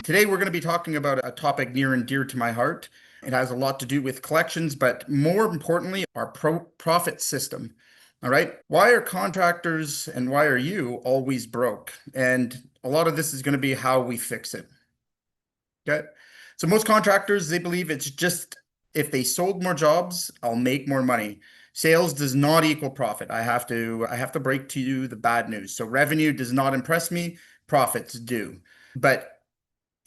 Today, we're going to be talking about a topic near and dear to my heart. It has a lot to do with collections, but more importantly, our profit system. All right. Why are contractors and why are you always broke? And a lot of this is going to be how we fix it. Okay. So most contractors, they believe it's just if they sold more jobs, I'll make more money. Sales does not equal profit. I have to break to you the bad news. So revenue does not impress me, profits do. But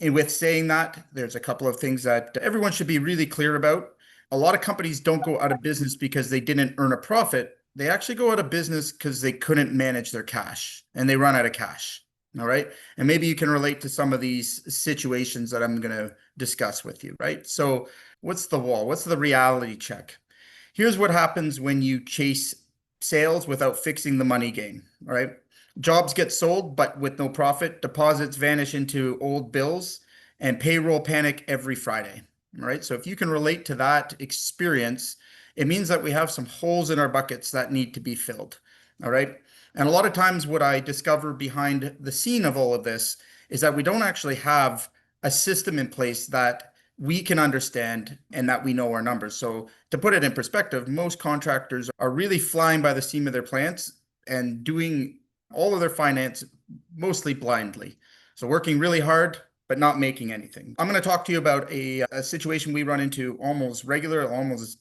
with saying that, there's a couple of things that everyone should be really clear about. A lot of companies don't go out of business because they didn't earn a profit. They actually go out of business because they couldn't manage their cash and they run out of cash. All right. And maybe you can relate to some of these situations that I'm going to discuss with you, right? So what's the wall? What's the reality check? Here's what happens when you chase sales without fixing the money game, right? Jobs get sold, but with no profit. Deposits vanish into old bills and payroll panic every Friday, right? So if you can relate to that experience, it means that we have some holes in our buckets that need to be filled, all right? And a lot of times what I discover behind the scene of all of this is that we don't actually have a system in place that we can understand and that we know our numbers. So to put it in perspective, most contractors are really flying by the seam of their pants and doing all of their finance mostly blindly. So working really hard, but not making anything. I'm going to talk to you about a situation we run into almost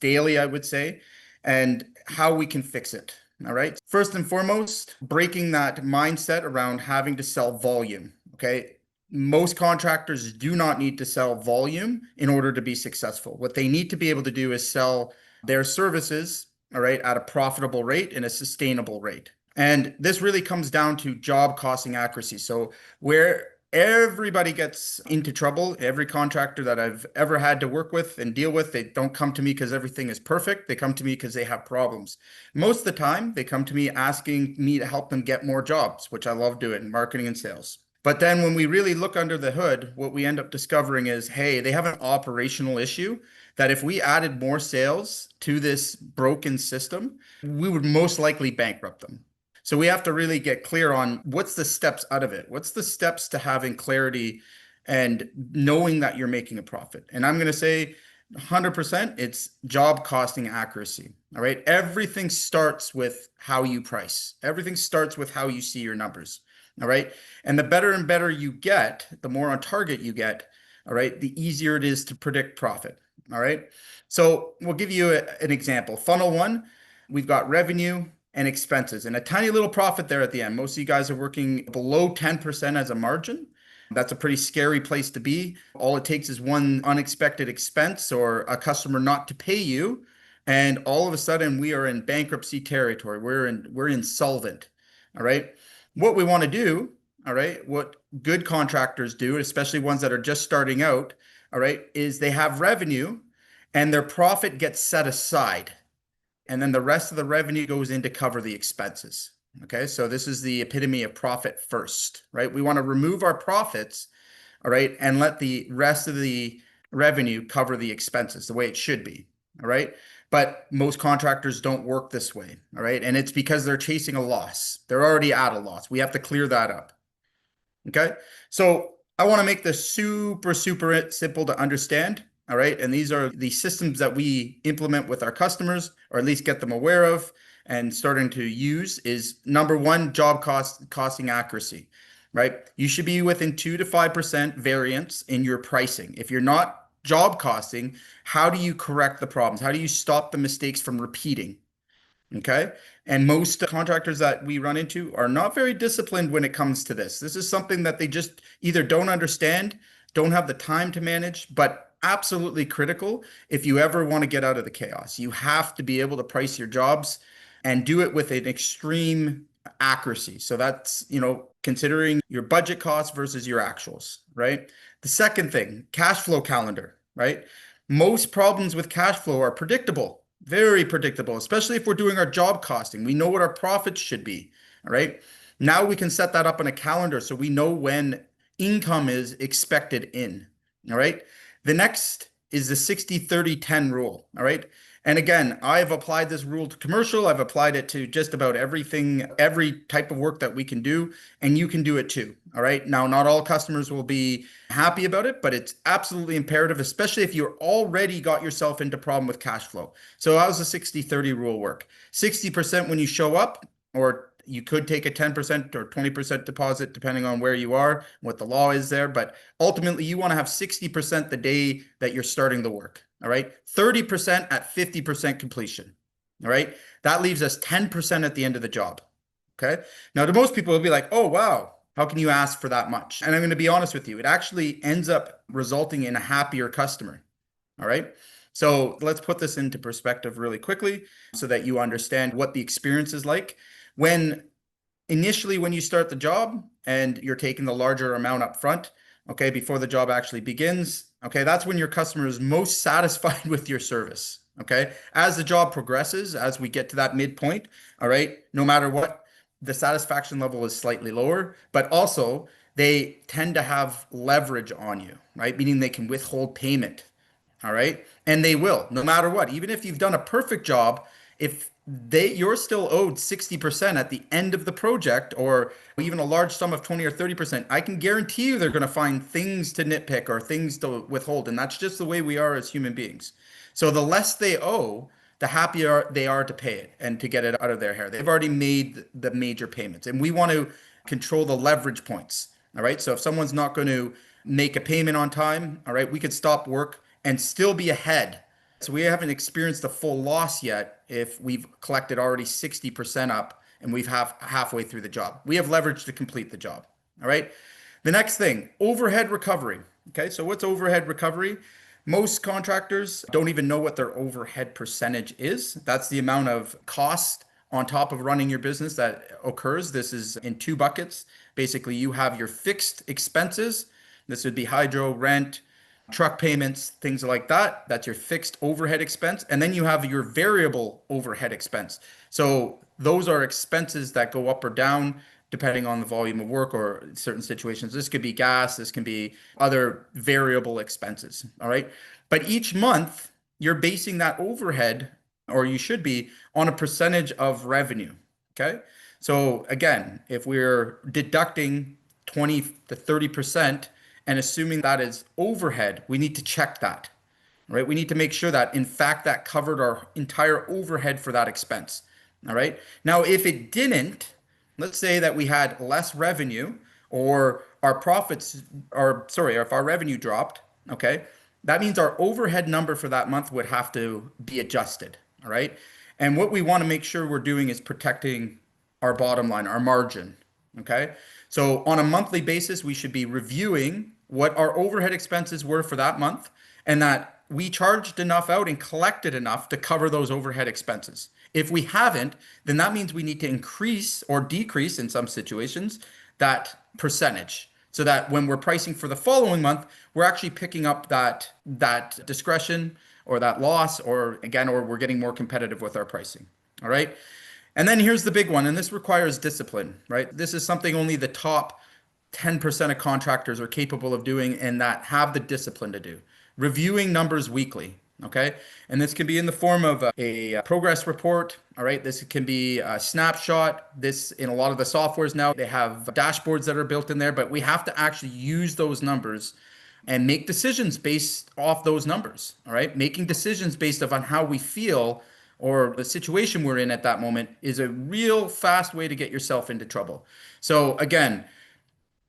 daily, I would say, and how we can fix it. All right. First and foremost, breaking that mindset around having to sell volume. Okay. Most contractors do not need to sell volume in order to be successful. What they need to be able to do is sell their services, all right, at a profitable rate and a sustainable rate. And this really comes down to job costing accuracy. So where everybody gets into trouble, every contractor that I've ever had to work with and deal with, they don't come to me because everything is perfect. They come to me because they have problems. Most of the time, they come to me asking me to help them get more jobs, which I love doing in marketing and sales. But then when we really look under the hood, what we end up discovering is, hey, they have an operational issue that if we added more sales to this broken system, we would most likely bankrupt them. So we have to really get clear on what's the steps out of it. What's the steps to having clarity and knowing that you're making a profit? And I'm going to say 100%, it's job costing accuracy. All right. Everything starts with how you price. Everything starts with how you see your numbers. All right. And the better and better you get, the more on target you get, all right, the easier it is to predict profit. All right. So we'll give you an example. Funnel one, we've got revenue and expenses and a tiny little profit there at the end. Most of you guys are working below 10% as a margin. That's a pretty scary place to be. All it takes is one unexpected expense or a customer not to pay you, and all of a sudden we are in bankruptcy territory. We're insolvent. All right. What we want to do, all right, what good contractors do, especially ones that are just starting out, all right, is they have revenue and their profit gets set aside. And then the rest of the revenue goes in to cover the expenses. Okay, so this is the epitome of profit first, right? We want to remove our profits, all right, and let the rest of the revenue cover the expenses the way it should be, all right? But most contractors don't work this way, all right? And it's because they're chasing a loss. They're already at a loss. We have to clear that up. Okay, so I want to make this super simple to understand. All right. And these are the systems that we implement with our customers, or at least get them aware of and starting to use. Is number one, job costing accuracy, right? You should be within 2 to 5% variance in your pricing. If you're not job costing, how do you correct the problems? How do you stop the mistakes from repeating? Okay. And most contractors that we run into are not very disciplined when it comes to this. This is something that they just either don't understand, don't have the time to manage, but absolutely critical if you ever want to get out of the chaos. You have to be able to price your jobs and do it with an extreme accuracy. So that's, considering your budget costs versus your actuals, right? The second thing, cash flow calendar, right? Most problems with cash flow are predictable. Very predictable, especially if we're doing our job costing. We know what our profits should be. All right. Now we can set that up on a calendar so we know when income is expected in. All right. The next is the 60-30-10 rule. All right. And again, I've applied this rule to commercial. I've applied it to just about everything, every type of work that we can do, and you can do it too. All right. Now, not all customers will be happy about it, but it's absolutely imperative, especially if you're already got yourself into problem with cash flow. So how does the 60/30 rule work? 60% when you show up, or you could take a 10% or 20% deposit, depending on where you are, what the law is there. But ultimately, you want to have 60% the day that you're starting the work. All right. 30% at 50% completion. All right. That leaves us 10% at the end of the job. Okay. Now, to most people, it'll be like, oh, wow, how can you ask for that much? And I'm going to be honest with you, it actually ends up resulting in a happier customer. All right. So let's put this into perspective really quickly so that you understand what the experience is like. When initially, when you start the job and you're taking the larger amount up front, okay, before the job actually begins, okay, that's when your customer is most satisfied with your service. Okay. As the job progresses, as we get to that midpoint, all right, no matter what, the satisfaction level is slightly lower, but also they tend to have leverage on you, right? Meaning they can withhold payment. All right. And they will, no matter what. Even if you've done a perfect job, if you're still owed 60% at the end of the project, or even a large sum of 20 or 30%, I can guarantee you they're going to find things to nitpick or things to withhold. And that's just the way we are as human beings. So the less they owe, the happier they are to pay it and to get it out of their hair. They've already made the major payments. And we want to control the leverage points. All right. So if someone's not going to make a payment on time, all right, we could stop work and still be ahead. So we haven't experienced the full loss yet if we've collected already 60% up and we've halfway through the job. We have leverage to complete the job. All right. The next thing, overhead recovery. Okay. So what's overhead recovery? Most contractors don't even know what their overhead percentage is. That's the amount of cost on top of running your business that occurs. This is in two buckets. Basically, you have your fixed expenses. This would be hydro, rent, truck payments, things like that. That's your fixed overhead expense. And then you have your variable overhead expense. So those are expenses that go up or down depending on the volume of work or certain situations. This could be gas, this can be other variable expenses. All right. But each month, you're basing that overhead, or you should be, on a percentage of revenue. Okay. So again, if we're deducting 20 to 30%, and assuming that is overhead, we need to check that, right? We need to make sure that, in fact, that covered our entire overhead for that expense. All right. Now, if it didn't, let's say that we had less revenue, or our profits, or sorry, if our revenue dropped, okay, that means our overhead number for that month would have to be adjusted. All right. And what we want to make sure we're doing is protecting our bottom line, our margin. Okay. So on a monthly basis, we should be reviewing what our overhead expenses were for that month, and that we charged enough out and collected enough to cover those overhead expenses. If we haven't, then that means we need to increase or decrease in some situations that percentage, so that when we're pricing for the following month, we're actually picking up that discretion or that loss, or again, or we're getting more competitive with our pricing. All right. And then here's the big one, and this requires discipline, right? This is something only the top 10% of contractors are capable of doing, and that have the discipline to do. Reviewing numbers weekly, okay? And this can be in the form of a progress report, all right? This can be a snapshot. This, in a lot of the softwares now, they have dashboards that are built in there, but we have to actually use those numbers and make decisions based off those numbers, all right? Making decisions based on how we feel or the situation we're in at that moment is a real fast way to get yourself into trouble. So again,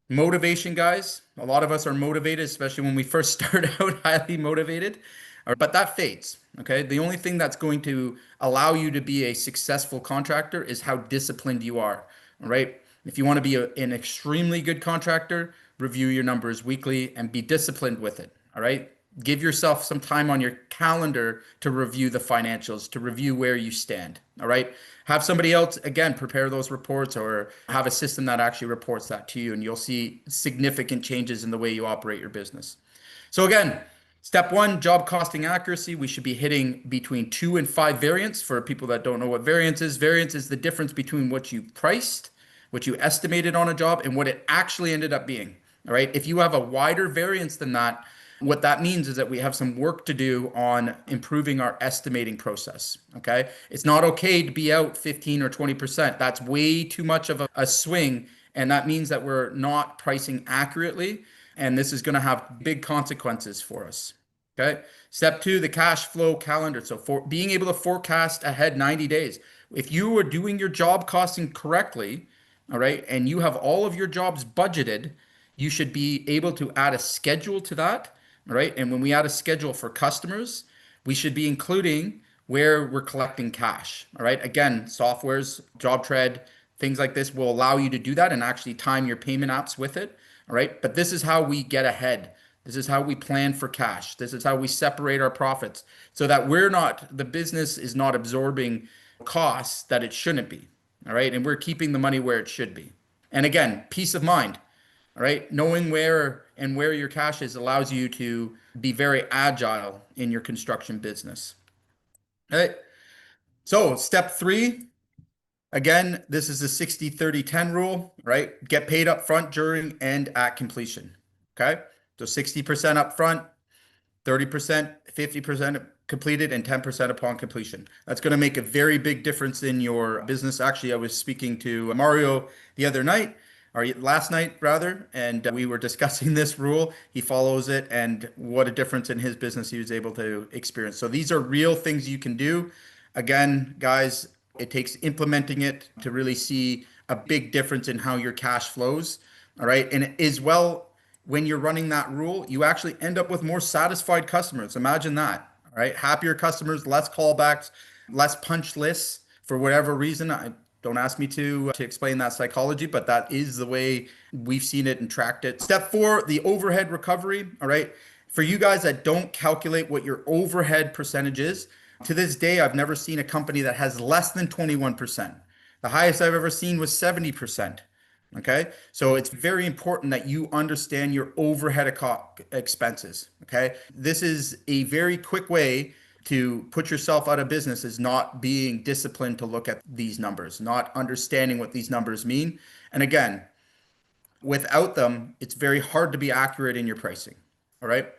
motivation, guys. A lot of us are motivated, especially when we first start out highly motivated, but that fades. Okay. The only thing that's going to allow you to be a successful contractor is how disciplined you are. All right. If you want to be an extremely good contractor, review your numbers weekly and be disciplined with it. All right. Give yourself some time on your calendar to review the financials, to review where you stand. All right. Have somebody else, again, prepare those reports, or have a system that actually reports that to you, and you'll see significant changes in the way you operate your business. So again, step one, job costing accuracy. We should be hitting between 2 and 5 variance. For people that don't know what variance is the difference between what you priced, what you estimated on a job, and what it actually ended up being. All right. If you have a wider variance than that, What that means is that we have some work to do on improving our estimating process. Okay. It's not okay to be out 15 or 20%. That's way too much of a swing. And that means that we're not pricing accurately. And this is going to have big consequences for us. Okay. Step two, the cash flow calendar. So for being able to forecast ahead 90 days. If you are doing your job costing correctly, all right, and you have all of your jobs budgeted, you should be able to add a schedule to that, all right? And when we add a schedule for customers, we should be including where we're collecting cash, all right? Again, softwares, JobTread, things like this will allow you to do that and actually time your payment apps with it, all right? But this is how we get ahead. This is how we plan for cash. This is how we separate our profits so that the business is not absorbing costs that it shouldn't be, all right? And we're keeping the money where it should be. And again, peace of mind. All right. Knowing where your cash is allows you to be very agile in your construction business. All right. So step three, again, this is the 60-30-10 rule, right? Get paid up front, during, and at completion. Okay. So 60% up front, 30%, 50% completed, and 10% upon completion. That's going to make a very big difference in your business. Actually, I was speaking to Mario the other night, or last night rather, and we were discussing this rule. He follows it, and what a difference in his business he was able to experience. So these are real things you can do. Again, guys, it takes implementing it to really see a big difference in how your cash flows. All right. And as well, when you're running that rule, you actually end up with more satisfied customers. Imagine that. All right. Happier customers, less callbacks, less punch lists for whatever reason. I don't ask me to explain that psychology, but that is the way we've seen it and tracked it. Step four, the overhead recovery. All right. For you guys that don't calculate what your overhead percentage is, to this day, I've never seen a company that has less than 21%. The highest I've ever seen was 70%. Okay. So it's very important that you understand your overhead expenses. Okay. This is a very quick way to put yourself out of business, is not being disciplined to look at these numbers, not understanding what these numbers mean. And again, without them, it's very hard to be accurate in your pricing. All right.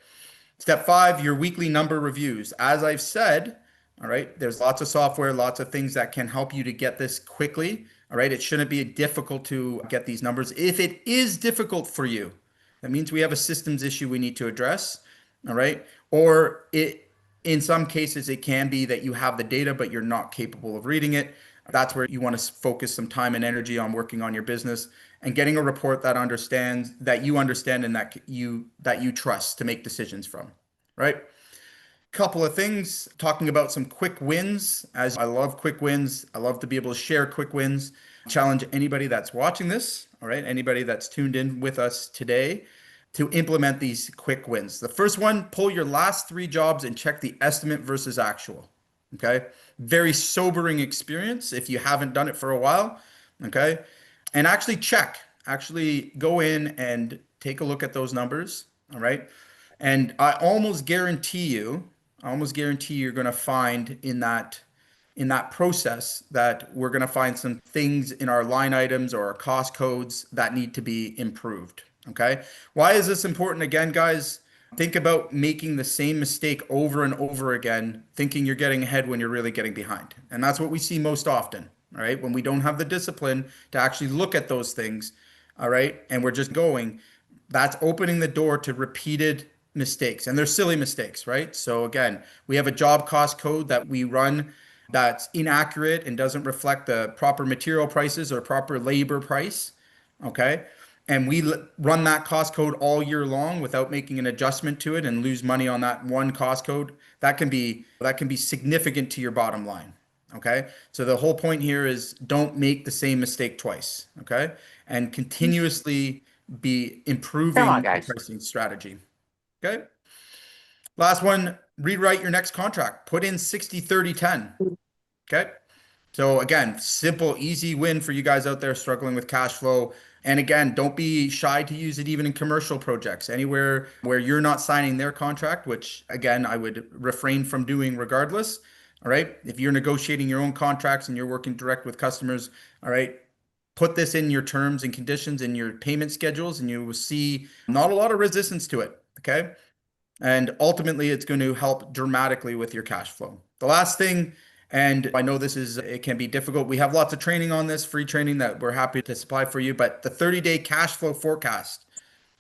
Step five, your weekly number reviews. As I've said, all right, there's lots of software, lots of things that can help you to get this quickly. All right, it shouldn't be difficult to get these numbers. If it is difficult for you, that means we have a systems issue we need to address. All right, or in some cases, it can be that you have the data, but you're not capable of reading it. That's where you want to focus some time and energy on working on your business and getting a report that understands, that you understand, and that you trust to make decisions from, right? Couple of things, talking about some quick wins. As I love quick wins, I love to be able to share quick wins. Challenge anybody that's watching this, all right, anybody that's tuned in with us today, to implement these quick wins. The first one, pull your last three jobs and check the estimate versus actual. Okay. Very sobering experience if you haven't done it for a while. Okay. And actually go in and take a look at those numbers. All right. And I almost guarantee you're going to find in that process that we're going to find some things in our line items or our cost codes that need to be improved. Okay. Why is this important? Again, guys, think about making the same mistake over and over again, thinking you're getting ahead when you're really getting behind. And that's what we see most often. All right. When we don't have the discipline to actually look at those things. All right. And we're just going, that's opening the door to repeated mistakes. And they're silly mistakes, right? So again, we have a job cost code that we run that's inaccurate and doesn't reflect the proper material prices or proper labor price. Okay. And we run that cost code all year long without making an adjustment to it and lose money on that one cost code. That can be significant to your bottom line. Okay. So the whole point here is don't make the same mistake twice. Okay. And continuously be Come on, improving your guys. pricing strategy. Okay. Last one, rewrite your next contract. Put in 60-30-10. Okay. So again, simple, easy win for you guys out there struggling with cash flow. And again, don't be shy to use it even in commercial projects, anywhere where you're not signing their contract, which again, I would refrain from doing regardless. All right. If you're negotiating your own contracts and you're working direct with customers, all right, put this in your terms and conditions and your payment schedules, and you will see not a lot of resistance to it. Okay. And ultimately, it's going to help dramatically with your cash flow. The last thing, and I know it can be difficult. We have lots of training on this, free training that we're happy to supply for you, but the 30-day cash flow forecast.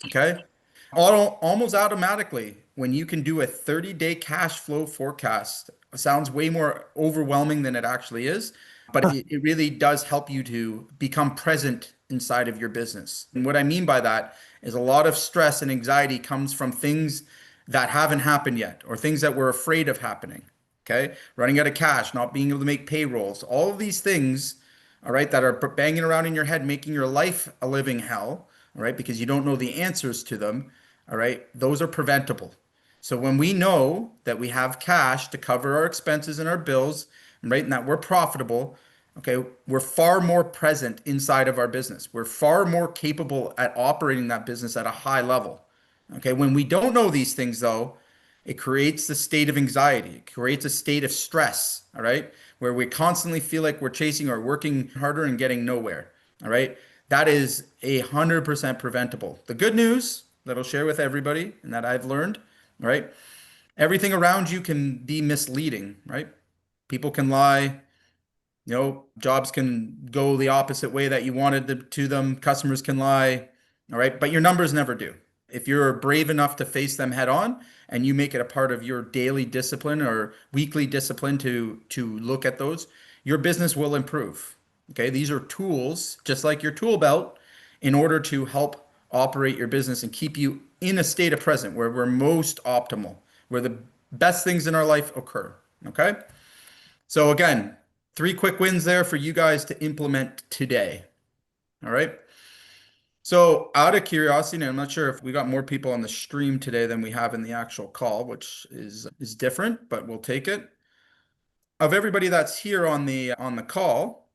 Okay. Almost automatically, when you can do a 30-day cash flow forecast, it sounds way more overwhelming than it actually is, but it really does help you to become present inside of your business. And what I mean by that is a lot of stress and anxiety comes from things that haven't happened yet or things that we're afraid of happening. Okay. Running out of cash, not being able to make payrolls, all of these things, all right, that are banging around in your head, making your life a living hell, all right, because you don't know the answers to them, all right, those are preventable. So when we know that we have cash to cover our expenses and our bills, right, and that we're profitable, okay, we're far more present inside of our business. We're far more capable at operating that business at a high level. Okay, when we don't know these things, though, it creates the state of anxiety. It creates a state of stress, all right, where we constantly feel like we're chasing or working harder and getting nowhere, all right? That is 100% preventable. The good news that I'll share with everybody and that I've learned, all right, everything around you can be misleading, right? People can lie, jobs can go the opposite way that you wanted to them. Customers can lie. All right. But your numbers never do. If you're brave enough to face them head on and you make it a part of your daily discipline or weekly discipline to look at those, your business will improve. Okay. These are tools, just like your tool belt, in order to help operate your business and keep you in a state of present where we're most optimal, where the best things in our life occur. Okay. So again, 3 quick wins there for you guys to implement today. All right. So out of curiosity, and I'm not sure if we got more people on the stream today than we have in the actual call, which is different, but we'll take it. Of everybody that's here on the call,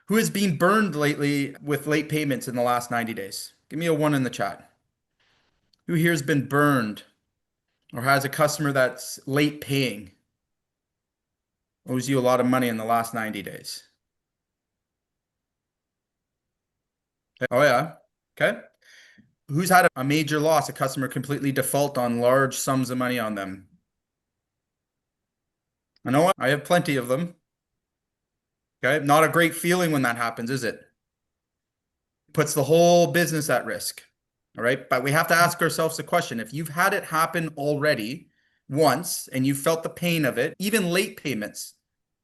who has been burned lately with late payments in the last 90 days? Give me a one in the chat. Who here has been burned or has a customer that's late paying, owes you a lot of money in the last 90 days? Oh yeah. Okay. Who's had a major loss, a customer completely default on large sums of money on them? I know I have plenty of them. Okay. Not a great feeling when that happens, is it? Puts the whole business at risk. All right. But we have to ask ourselves the question, if you've had it happen already once and you felt the pain of it, even late payments,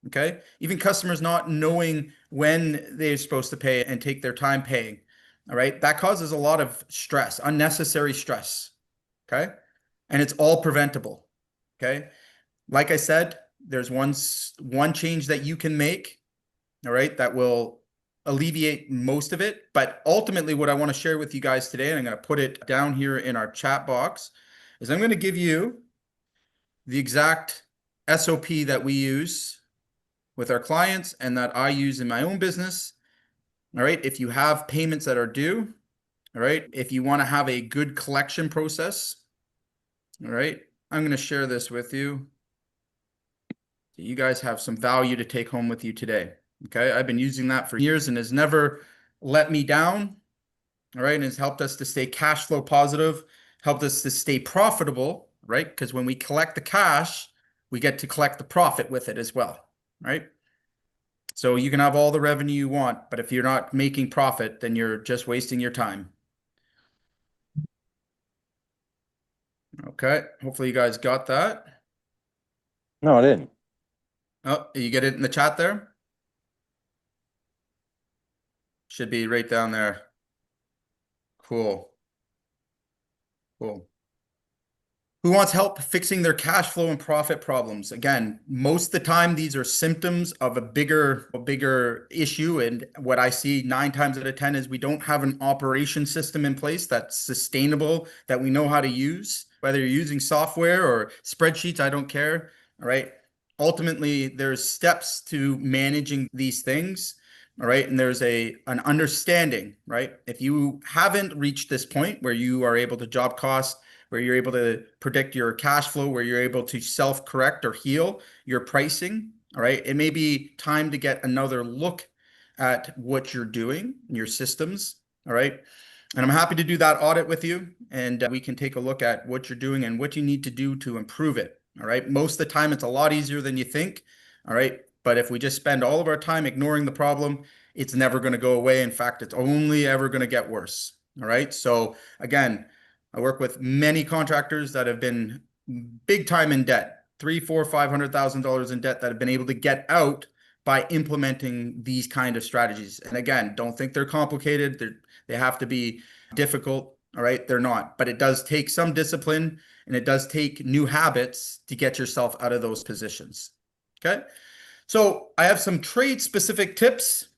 okay, even customers not knowing when they're supposed to pay and take their time paying, all right, that causes a lot of stress, unnecessary stress. Okay. And it's all preventable. Okay. Like I said, there's one change that you can make, all right, that will alleviate most of it. But ultimately, what I want to share with you guys today, and I'm going to put it down here in our chat box, is I'm going to give you the exact SOP that we use with our clients and that I use in my own business. All right. If you have payments that are due, all right, if you want to have a good collection process, all right, I'm going to share this with you. You guys have some value to take home with you today. Okay. I've been using that for years and has never let me down. All right. And has helped us to stay cash flow positive, helped us to stay profitable, right? Because when we collect the cash, we get to collect the profit with it as well, right? So you can have all the revenue you want, but if you're not making profit, then you're just wasting your time. Okay. Hopefully you guys got that. No, I didn't. Oh, you get it in the chat there? Should be right down there. Cool. Cool. Who wants help fixing their cash flow and profit problems? Again, most of the time, these are symptoms of a bigger issue. And what I see 9 times out of 10 is we don't have an operation system in place that's sustainable, that we know how to use, whether you're using software or spreadsheets, I don't care. All right. Ultimately, there's steps to managing these things. All right. And there's an understanding, right? If you haven't reached this point where you are able to job cost, where you're able to predict your cash flow, where you're able to self-correct or heal your pricing, all right, it may be time to get another look at what you're doing, your systems, all right? And I'm happy to do that audit with you. And we can take a look at what you're doing and what you need to do to improve it. All right. Most of the time, it's a lot easier than you think. All right. But if we just spend all of our time ignoring the problem, it's never going to go away. In fact, it's only ever going to get worse. All right. So again, I work with many contractors that have been big time in debt, three, four, $500,000 in debt that have been able to get out by implementing these kind of strategies. And again, don't think they're complicated. They have to be difficult. All right. They're not, but it does take some discipline and it does take new habits to get yourself out of those positions. Okay. So I have some trade specific tips.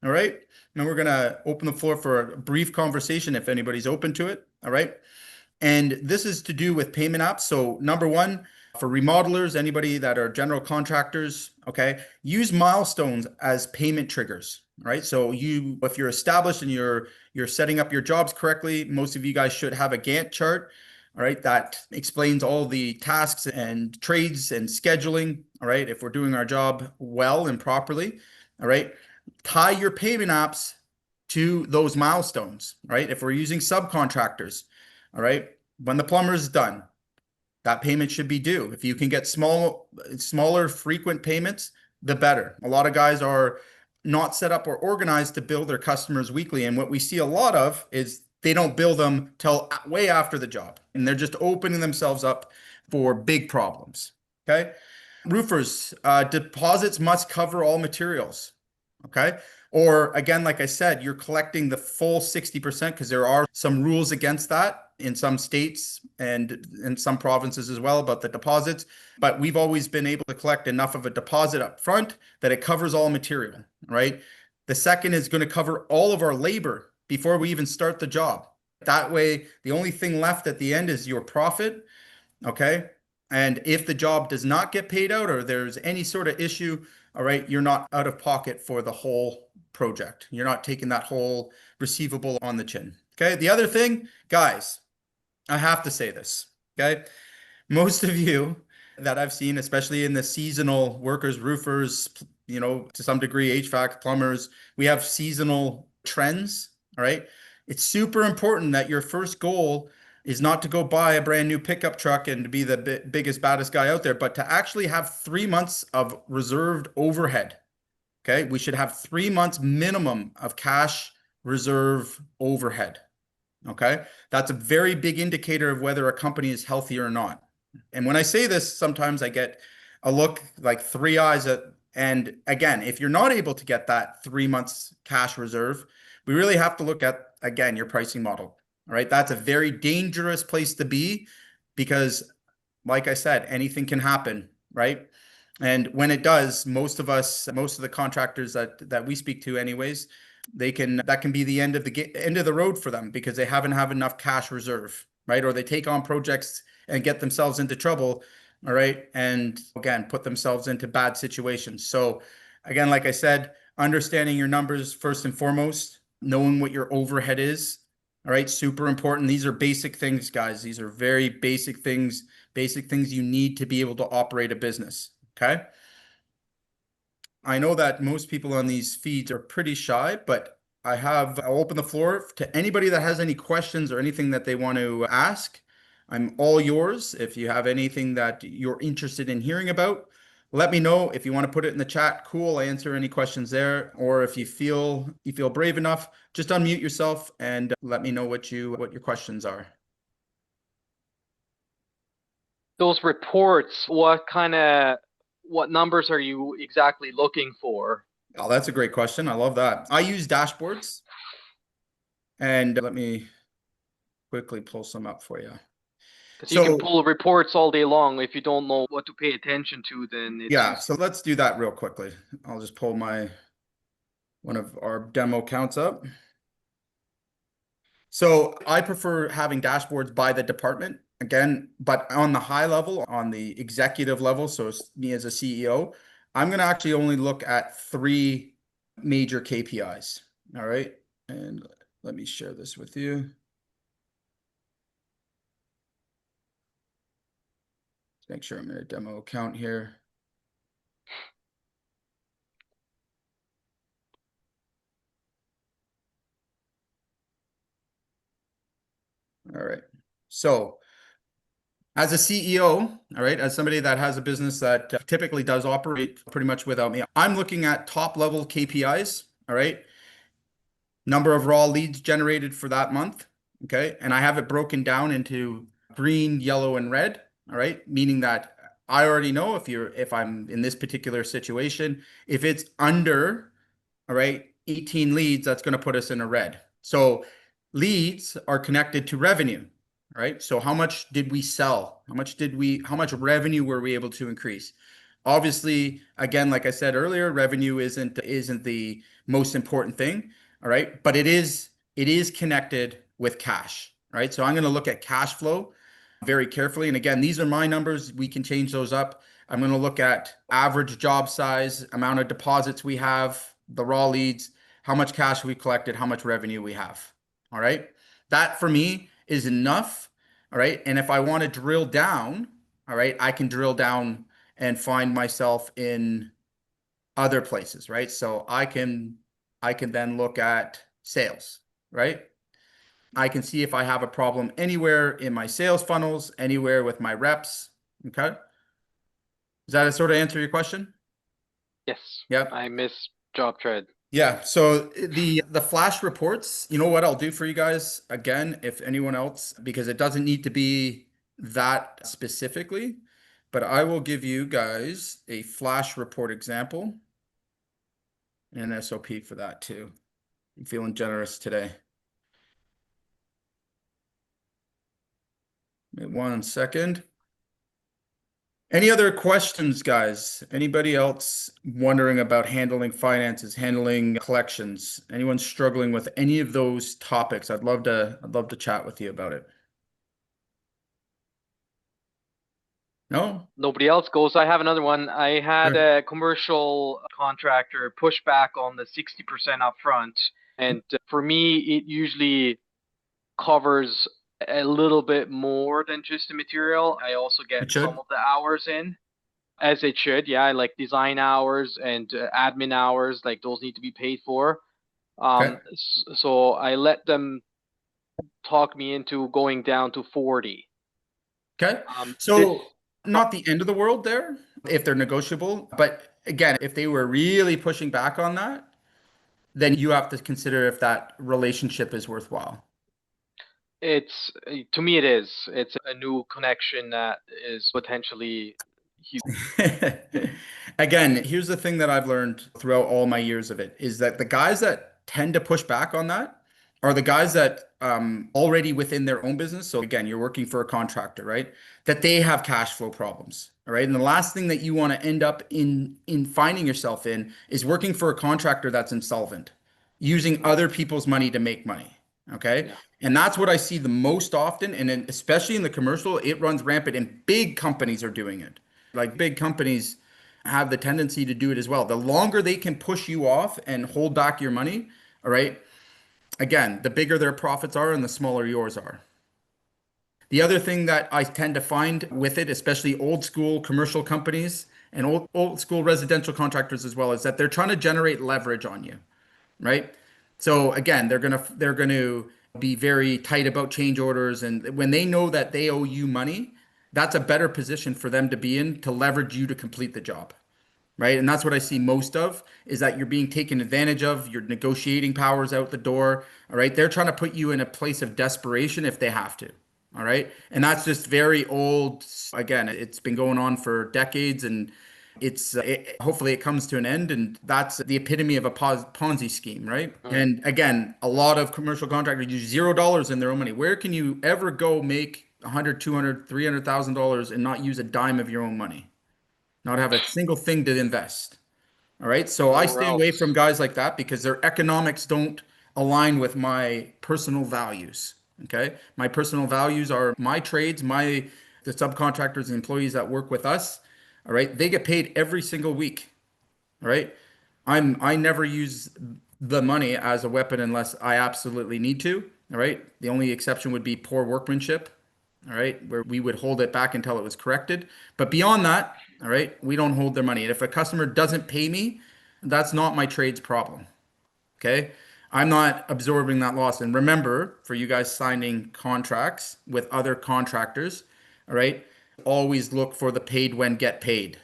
All right. Now we're going to open the floor for a brief conversation if anybody's open to it. All right. And this is to do with payment apps. So number one, for remodelers, anybody that are general contractors, okay, use milestones as payment triggers, right? So if you're established and you're setting up your jobs correctly, most of you guys should have a Gantt chart, all right, that explains all the tasks and trades and scheduling, all right, if we're doing our job well and properly, all right. Tie your payment apps to those milestones, right? If we're using subcontractors, all right, when the plumber is done, that payment should be due. If you can get smaller, frequent payments, the better. A lot of guys are not set up or organized to bill their customers weekly. And what we see a lot of is they don't bill them till way after the job. And they're just opening themselves up for big problems. Okay. Roofers, deposits must cover all materials. Okay. Or again, like I said, you're collecting the full 60% because there are some rules against that in some states and in some provinces as well about the deposits. But we've always been able to collect enough of a deposit up front that it covers all material, right? The second is going to cover all of our labor before we even start the job. That way, the only thing left at the end is your profit. Okay. And if the job does not get paid out or there's any sort of issue, all right, you're not out of pocket for the whole project. You're not taking that whole receivable on the chin. Okay. The other thing, guys, I have to say this. Okay. Most of you that I've seen, especially in the seasonal workers, roofers, to some degree, HVAC, plumbers, we have seasonal trends. All right. It's super important that your first goal is not to go buy a brand new pickup truck and to be the biggest, baddest guy out there, but to actually have 3 months of reserved overhead. Okay. We should have 3 months minimum of cash reserve overhead. Okay. That's a very big indicator of whether a company is healthy or not. And when I say this, sometimes I get a look like three eyes at, and again, if you're not able to get that 3 months cash reserve, we really have to look at, again, your pricing model. All right. That's a very dangerous place to be because, like I said, anything can happen. Right. And when it does, most of the contractors that we speak to anyways, that can be the end of the road for them because they haven't have enough cash reserve, right? Or they take on projects and get themselves into trouble, all right? And again, put themselves into bad situations. So again, like I said, understanding your numbers first and foremost, knowing what your overhead is, all right? Super important. These are basic things, guys. These are very basic things you need to be able to operate a business. Okay. I know that most people on these feeds are pretty shy, but I'll open the floor to anybody that has any questions or anything that they want to ask. I'm all yours. If you have anything that you're interested in hearing about, let me know. If you want to put it in the chat, cool. I answer any questions there. Or if you feel brave enough, just unmute yourself and let me know what your questions are. Those reports, what numbers are you exactly looking for? Oh, that's a great question. I love that. I use dashboards. And let me quickly pull some up for you. Because you can pull reports all day long. If you don't know what to pay attention to, then it's yeah. So let's do that real quickly. I'll just pull one of our demo accounts up. So I prefer having dashboards by the department again, but on the high level, on the executive level. So it's me as a CEO, I'm going to actually only look at 3 major KPIs. All right. And let me share this with you. Let's make sure I'm in a demo account here. All right. So as a CEO, all right, as somebody that has a business that typically does operate pretty much without me, I'm looking at top level KPIs, all right? Number of raw leads generated for that month, okay? And I have it broken down into green, yellow, and red, all right? Meaning that I already know if I'm in this particular situation, if it's under, all right, 18 leads, that's going to put us in a red. So leads are connected to revenue, right? So how much did we sell? How much revenue were we able to increase? Obviously, again, like I said earlier, revenue isn't the most important thing, all right? But it is connected with cash, right? So I'm going to look at cash flow very carefully. And again, these are my numbers. We can change those up. I'm going to look at average job size, amount of deposits we have, the raw leads, how much cash we collected, how much revenue we have. All right. That for me is enough. All right. And if I want to drill down, all right, I can drill down and find myself in other places, right? So I can then look at sales, right? I can see if I have a problem anywhere in my sales funnels, anywhere with my reps. Okay. Does that sort of answer your question? Yes. Yep. I miss job thread. Yeah. So the flash reports, you know what I'll do for you guys again, if anyone else, because it doesn't need to be that specifically, but I will give you guys a flash report example and an SOP for that too. I'm feeling generous today. Wait 1 second. Any other questions, guys? Anybody else wondering about handling finances, handling collections? Anyone struggling with any of those topics? I'd love to chat with you about it. No? Nobody else goes. I have another one. I had Sure. a commercial contractor push back on the 60% upfront. And for me, it usually covers a little bit more than just the material. I also get It some should. of the hours in, as it should. Yeah, like design hours and admin hours, like those need to be paid for. Okay. So I let them talk me into going down to 40. Okay. This So not the end of the world there if they're negotiable, but again, if they were really pushing back on that, then you have to consider if that relationship is worthwhile. It's to me it is. It's a new connection that is potentially huge. Again, here's the thing that I've learned throughout all my years of it is that the guys that tend to push back on that are the guys that already within their own business. So again, you're working for a contractor, right? That they have cash flow problems. All right. And the last thing that you want to end up in finding yourself in is working for a contractor that's insolvent, using other people's money to make money. Okay. Yeah. And that's what I see the most often. And especially in the commercial, it runs rampant and big companies are doing it. Like big companies have the tendency to do it as well. The longer they can push you off and hold back your money, all right, again, the bigger their profits are and the smaller yours are. The other thing that I tend to find with it, especially old school commercial companies and old school residential contractors as well, is that they're trying to generate leverage on you, right? So again, they're gonna be very tight about change orders, and when they know that they owe you money, that's a better position for them to be in to leverage you to complete the job, right? And that's what I see most of is that you're being taken advantage of, your negotiating powers out the door, all right? They're trying to put you in a place of desperation if they have to, all right? And that's just very old. Again, it's been going on for decades and hopefully it comes to an end, and that's the epitome of a Ponzi scheme, right? Mm. And again, a lot of commercial contractors use $0 in their own money. Where can you ever go make 100, 200, $300,000 and not use a dime of your own money? Not have a single thing to invest. All right. So I Nowhere stay away from else. guys like that because their economics don't align with my personal values. Okay. My personal values are my trades, the subcontractors and employees that work with us. All right. They get paid every single week. All right. I never use the money as a weapon unless I absolutely need to. All right. The only exception would be poor workmanship. All right, where we would hold it back until it was corrected. But beyond that, all right, we don't hold their money. And if a customer doesn't pay me, that's not my trade's problem. Okay. I'm not absorbing that loss. And remember, for you guys signing contracts with other contractors, all right, always look for the paid when get paid.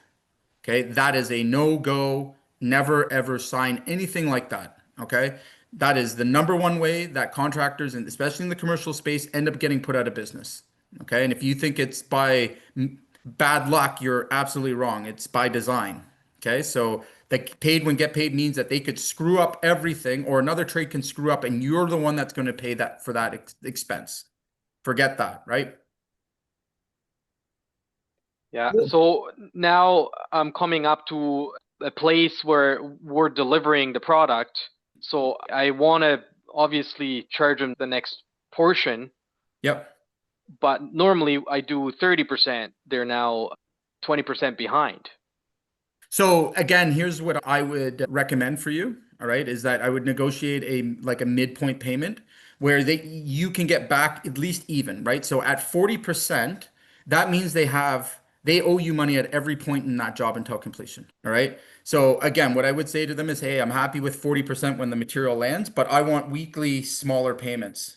Okay, that is a no-go. Never ever sign anything like that. Okay, that is the number one way that contractors, and especially in the commercial space, end up getting put out of business. Okay, and if you think it's by bad luck, you're absolutely wrong. It's by design. Okay, so the paid when get paid means that they could screw up everything, or another trade can screw up, and you're the one that's going to pay that for that expense. Forget that, right? Yeah. So now I'm coming up to a place where we're delivering the product. So I want to obviously charge them the next portion, Yep. but normally I do 30%. They're now 20% behind. So again, here's what I would recommend for you. All right, is that I would negotiate a midpoint payment where you can get back at least even, right? So at 40%, that means they owe you money at every point in that job until completion. All right. So again, what I would say to them is, hey, I'm happy with 40% when the material lands, but I want weekly smaller payments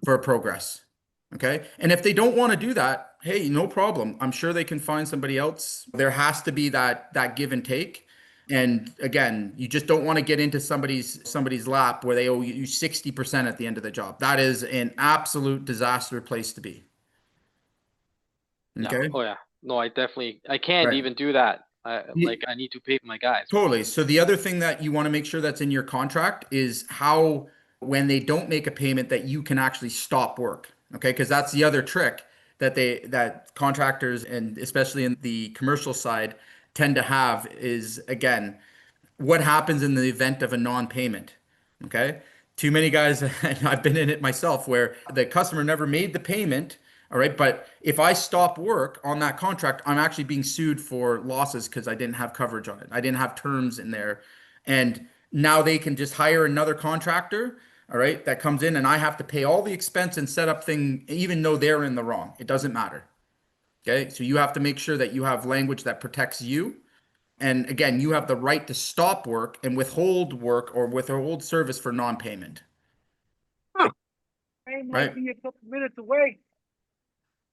for progress. Okay. And if they don't want to do that, hey, no problem. I'm sure they can find somebody else. There has to be that give and take. And again, you just don't want to get into somebody's lap where they owe you 60% at the end of the job. That is an absolute disaster place to be. Yeah. Okay. Oh yeah. No, I can't Right. even do that. Ye- I need to pay my guys. Totally. So the other thing that you want to make sure that's in your contract is how, when they don't make a payment, that you can actually stop work. Okay, because that's the other trick that contractors, and especially in the commercial side, tend to have is, again, what happens in the event of a non-payment. Okay. Too many guys, and I've been in it myself, where the customer never made the payment. All right. But if I stop work on that contract, I'm actually being sued for losses because I didn't have coverage on it. I didn't have terms in there. And now they can just hire another contractor. All right. That comes in, and I have to pay all the expense and set up thing, even though they're in the wrong. It doesn't matter. Okay. So you have to make sure that you have language that protects you. And again, you have the right to stop work and withhold work or withhold service for non-payment. Train Right. might be a couple minutes away.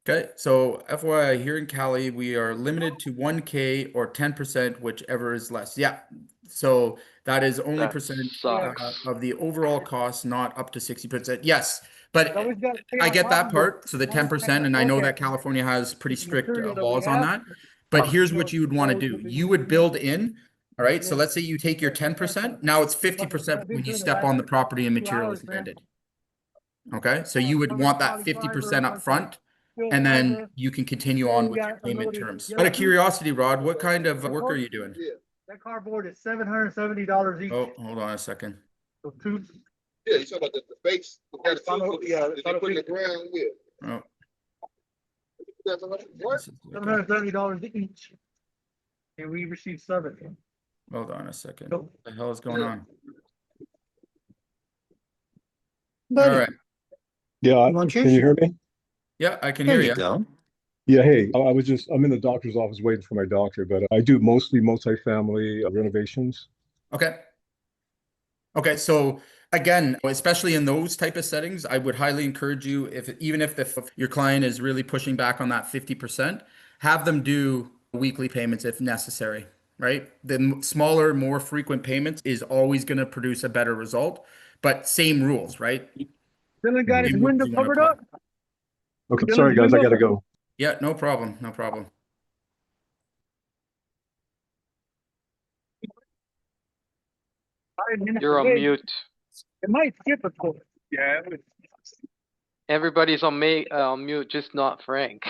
Okay. So FYI, here in Cali, we are limited to 1K or 10%, whichever is less. Yeah. So that is only That percent sucks. of the overall cost, not up to 60%. Yes. But Always gotta pay I our get that problem part. with So the one 10%, and I know that forecast. California has pretty The strict material that we laws on have. that. But here's what you would want to do. You would build in, all right. So Yeah. let's say you take your 10%. Now it's 50% when you step on the property and material is landed. Okay. So you would want that 50% up front, and then you can continue on with your payment terms. Out of curiosity, Rod, what kind of work are you doing? That cardboard is $770 each. Oh, hold on a second. So two. Yeah, you talking about the base? Yeah, That they put in the ground with. Oh, What? this is like a- $770 each. And we received 7. hold on a second. So- What the hell is going on? All Buddy, right. Yeah, You want can yours? you hear me? Yeah, I can there hear you you. go. Yeah, hey, I'm in the doctor's office waiting for my doctor, but I do mostly multifamily renovations. Okay. Okay, so again, especially in those type of settings, I would highly encourage you, even if your client is really pushing back on that 50%, have them do weekly payments if necessary, right? The smaller, more frequent payments is always going to produce a better result, but same rules, right? Dylan got his Same rules window you wanna covered apply. up. Okay, Dylan's sorry guys, I window- gotta go. Yeah, no problem, no problem. You're on mute. It might skip a course. Yeah. It would. Everybody's on mute, just not Frank.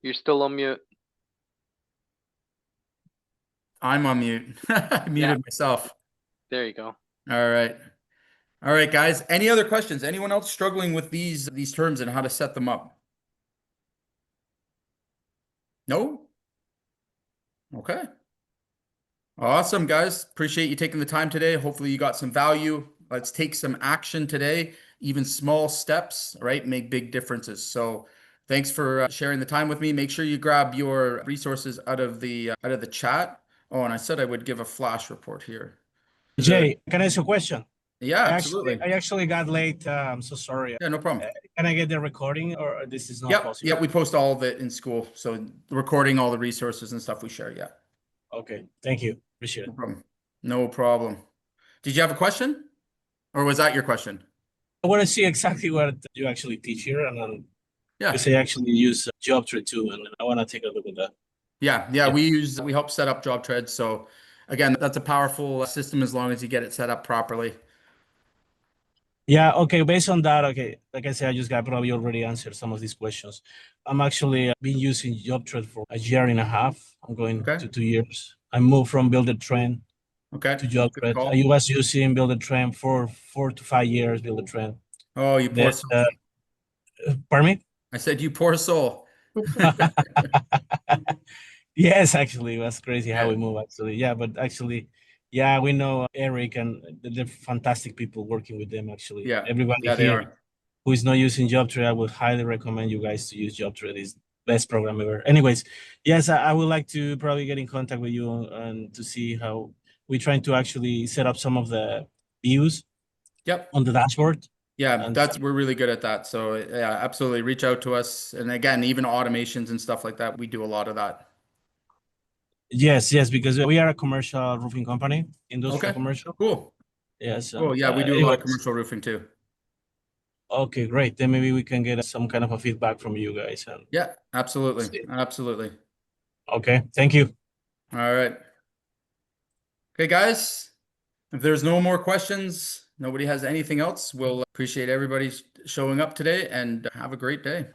You're still on mute. I'm on mute. I muted myself. There you go. All right. All right, guys. Any other questions? Anyone else struggling with these terms and how to set them up? No? Okay. Awesome, guys. Appreciate you taking the time today. Hopefully you got some value. Let's take some action today. Even small steps, right, make big differences. So Thanks for sharing the time with me. Make sure you grab your resources out of the chat. Oh, and I said I would give a flash report here. Jay, can I ask you a question? Yeah, absolutely. I actually got late. I'm so sorry. Yeah, no problem. Can I get the recording, or this is not Yep, possible? yeah, we post all of it in school. So the recording, all the resources and stuff we share. Yeah. Okay, thank you. Appreciate No it. problem. No problem. Did you have a question? Or was that your question? I want to see exactly what you actually teach here, and then Yeah. because I actually use JobTree too, and I want to take a look at that. Yeah. We help set up job treads. So again, that's a powerful system as long as you get it set up properly. Yeah, okay, based on that, okay, like I said, I just got probably already answered some of these questions. I'm actually been using JobTree for a year and a half. I'm going Okay. to 2 years. I moved from Builder Trend Okay. to Good JobTree. call. I was using Builder Trend for 4 to 5 years, Builder Trend. Oh, you poor soul. Pardon me? I said, you poor soul. Yes, actually, it was crazy how Yeah. we move. Actually, yeah, but actually, yeah, we know Eric, and they're fantastic people working with them. Actually, Yeah. everybody Yeah, they here are. who is not using JobTree, I would highly recommend you guys to use JobTree. It's best program ever. Anyways, yes, I would like to probably get in contact with you and to see how we're trying to actually set up some of the views Yep. on the dashboard. Yeah, And we're really good at that. So yeah, absolutely reach out to us. And again, even automations and stuff like that, we do a lot of that. yes, because we are a commercial roofing company, industrial Okay. commercial. Cool. Yes. Cool. Yeah, we do a lot of commercial roofing too. Okay, great. Then maybe we can get some kind of a feedback from you guys. And Yeah, absolutely. Absolutely. okay, thank you. All right. Okay, guys, if there's no more questions, nobody has anything else, we'll appreciate everybody showing up today and have a great day.